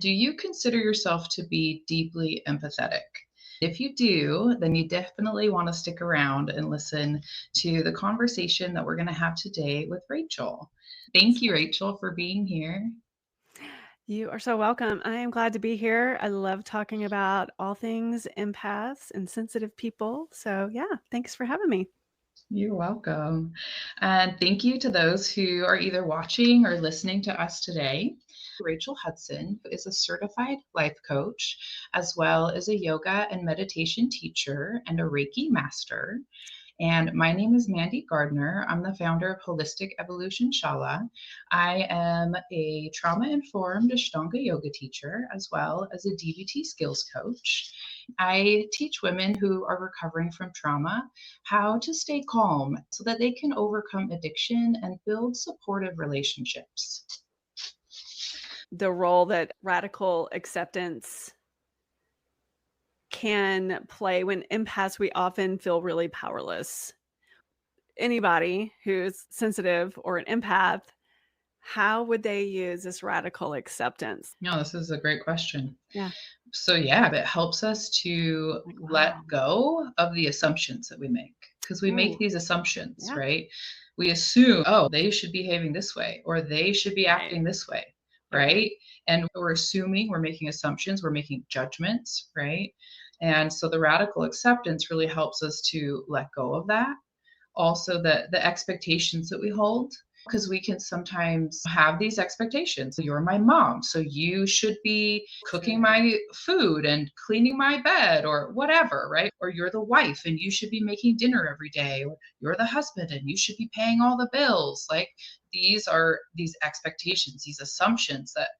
Do you consider yourself to be deeply empathetic? If you do, then you definitely want to stick around and listen to the conversation that we're going to have today with Rachel. Thank you, Rachel, for being here. You are so welcome. I am glad to be here. I love talking about all things empaths and sensitive people. So, yeah, thanks for having me. You're welcome. And thank you to those who are either watching or listening to us today. Rachel Hudson is a certified life coach, as well as a yoga and meditation teacher and a Reiki master. And my name is Mandi Gardner. I'm the founder of Holistic Evolution Shala. I am a trauma informed Ashtanga yoga teacher, as well as a DBT skills coach. I teach women who are recovering from trauma how to stay calm so that they can overcome addiction and build supportive relationships. The role that radical acceptance can play when empaths, we often feel really powerless. Anybody who's sensitive or an empath, how would they use this radical acceptance? No, this is a great question. Yeah. So, yeah, it helps us to Like, let wow. go of the assumptions that we make because we make Ooh, these assumptions, yeah. right? We assume, oh, they should be behaving this way or they should be Right. acting this way, Okay. right? And we're assuming, we're making assumptions, we're making judgments, right? And so the radical acceptance really helps us to let go of that. Also, the expectations that we hold, because we can sometimes have these expectations. You're my mom, so you should be cooking Sure. my food and cleaning my bed or whatever, right? Or you're the wife and you should be making dinner every day. Or you're the husband and you should be paying all the bills. Like, these are these expectations, these assumptions that,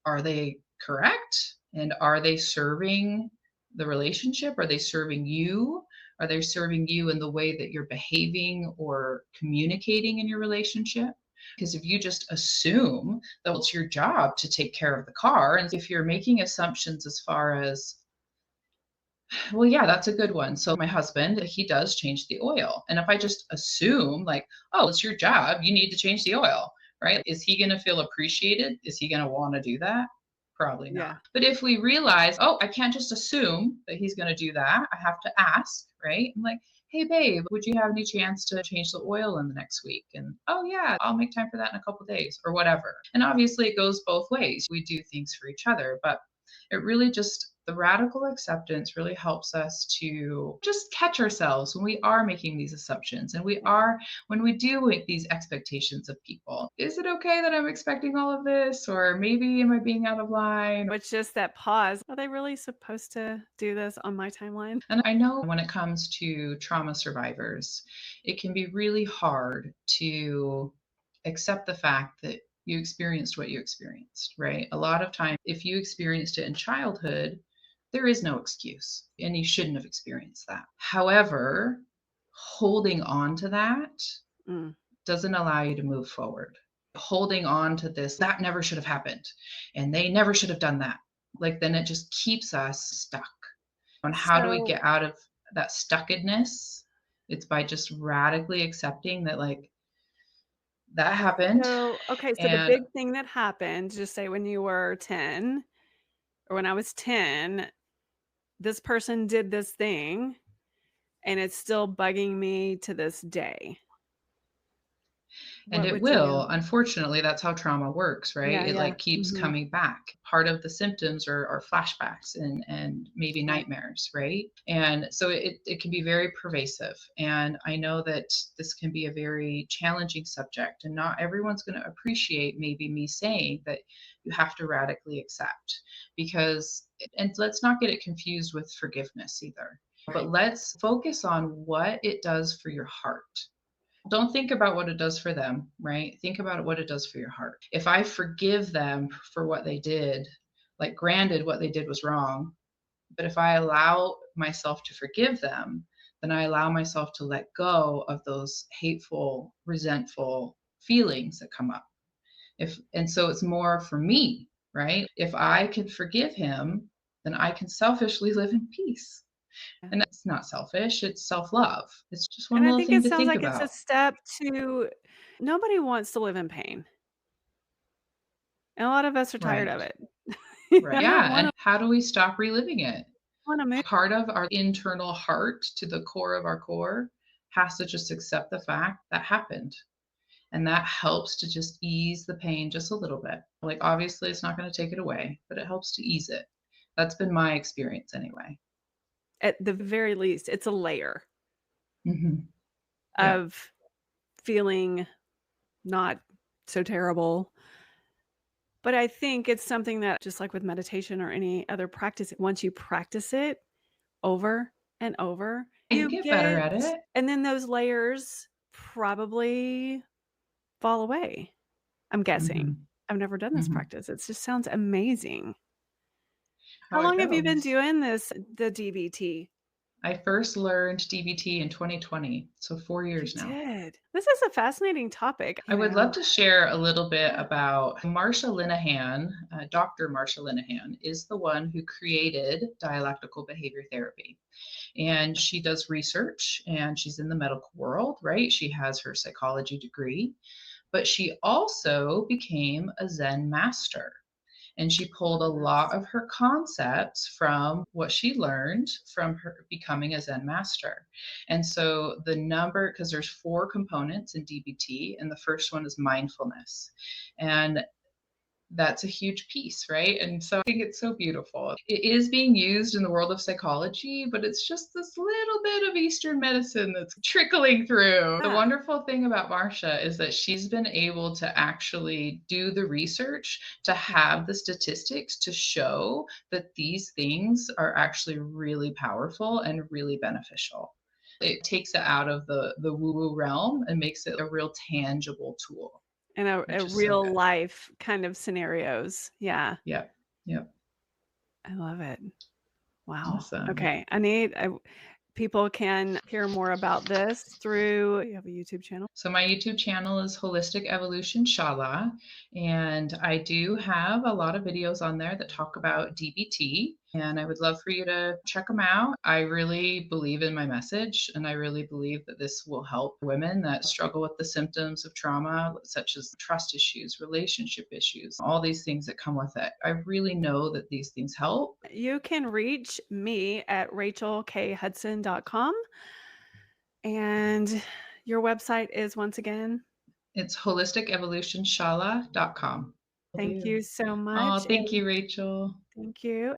are they correct? And are they serving the relationship? Are they serving you? Are they serving you in the way that you're behaving or communicating in your relationship? Because if you just assume that it's your job to take care of the car, and if you're making assumptions as far as, well, yeah, that's a good one. So my husband, he does change the oil. And if I just assume, like, oh, it's your job, you need to change the oil, right? Is he going to feel appreciated? Is he going to want to do that? Probably not. Yeah. But if we realize, oh, I can't just assume that he's going to do that, I have to ask, right? I'm like, hey, babe, would you have any chance to change the oil in the next week? And oh, yeah, I'll make time for that in a couple of days or whatever. And obviously, it goes both ways. We do things for each other, but it really just, the radical acceptance really helps us to just catch ourselves when we are making these assumptions and when we do make these expectations of people. Is it okay that I'm expecting all of this? Or maybe am I being out of line? It's just that pause. Are they really supposed to do this on my timeline? And I know when it comes to trauma survivors, it can be really hard to accept the fact that you experienced what you experienced, right? A lot of time, if you experienced it in childhood, there is no excuse and you shouldn't have experienced that. However, holding on to that Mm. doesn't allow you to move forward. Holding on to this, that never should have happened and they never should have done that. Like, then it just keeps us stuck. On how do we So, get out of that stuckedness? It's by just radically accepting that, like, that happened. so the And big thing that happened, just say when you were 10 or when I was 10, this person did this thing and it's still bugging me to this day. What it would you? will, unfortunately, that's how trauma works, right? Yeah, It, yeah. like, keeps Mhm. coming back. Part of the symptoms are flashbacks and maybe Right. nightmares, right? And so it can be very pervasive. And I know that this can be a very challenging subject, and not everyone's going to appreciate maybe me saying that you have to radically accept, because, and let's not get it confused with forgiveness either. But Right. let's focus on what it does for your heart. Don't think about what it does for them, right? Think about what it does for your heart. If I forgive them for what they did, like, granted, what they did was wrong, but if I allow myself to forgive them, then I allow myself to let go of those hateful, resentful feelings that come up. And so it's more for me, right? If I can forgive him, then I can selfishly live in peace. Yeah. And that's not selfish, it's self-love. It's just one And I little think thing it to sounds think like it's a about. step to nobody wants to live in pain. And a lot of us are tired Right. of it. Right. I don't Yeah. want And how do we stop reliving it? to move. Part of our internal heart to the core of our core has to just accept the fact that happened. And that helps to just ease the pain just a little bit. Like, obviously, it's not going to take it away, but it helps to ease it. That's been my experience anyway. At the very least, it's a layer Hmm. Yeah. of feeling not so terrible. But I think it's something that, just like with meditation or any other practice, once you practice it over and over, You you get better get, at it. and then those layers probably fall away. I'm guessing. Hmm. I've never done this Hmm. practice. It just sounds amazing. How How it long have you been goes. doing the DBT? I first learned DBT in 2020, so 4 years You now. did. This is a fascinating topic, I would love to share a little bit about Marsha Linehan. Dr. Marsha Linehan is the one who created Dialectical Behavior Therapy. And she does research and she's in the medical world, right? She has her psychology degree, but she also became a Zen master. And she pulled a lot of her concepts from what she learned from her becoming a Zen master. And so the number, because there's 4 components in DBT, and the first one is mindfulness. And that's a huge piece, right? And so I think it's so beautiful. It is being used in the world of psychology, but it's just this little bit of Eastern medicine that's trickling through. The Yeah. wonderful thing about Marsha is that she's been able to actually do the research to have the statistics to show that these things are actually really powerful and really beneficial. It takes it out of the woo-woo realm and makes it a real tangible tool, In a which is so real good. life kind of scenarios. Yeah, Yep. Yep. I love it. Wow. Awesome. Okay, people can hear more about this through, you have a YouTube channel? So my YouTube channel is Holistic Evolution Shala, and I do have a lot of videos on there that talk about DBT, and I would love for you to check them out. I really believe in my message, and I really believe that this will help women that struggle with the symptoms of trauma, such as trust issues, relationship issues, all these things that come with it. I really know that these things help. You can reach me at rachelkhudson.com, and your website is once again? It's holisticevolutionshala.com. Thank you so Oh, much, thank and you, Rachel. thank you.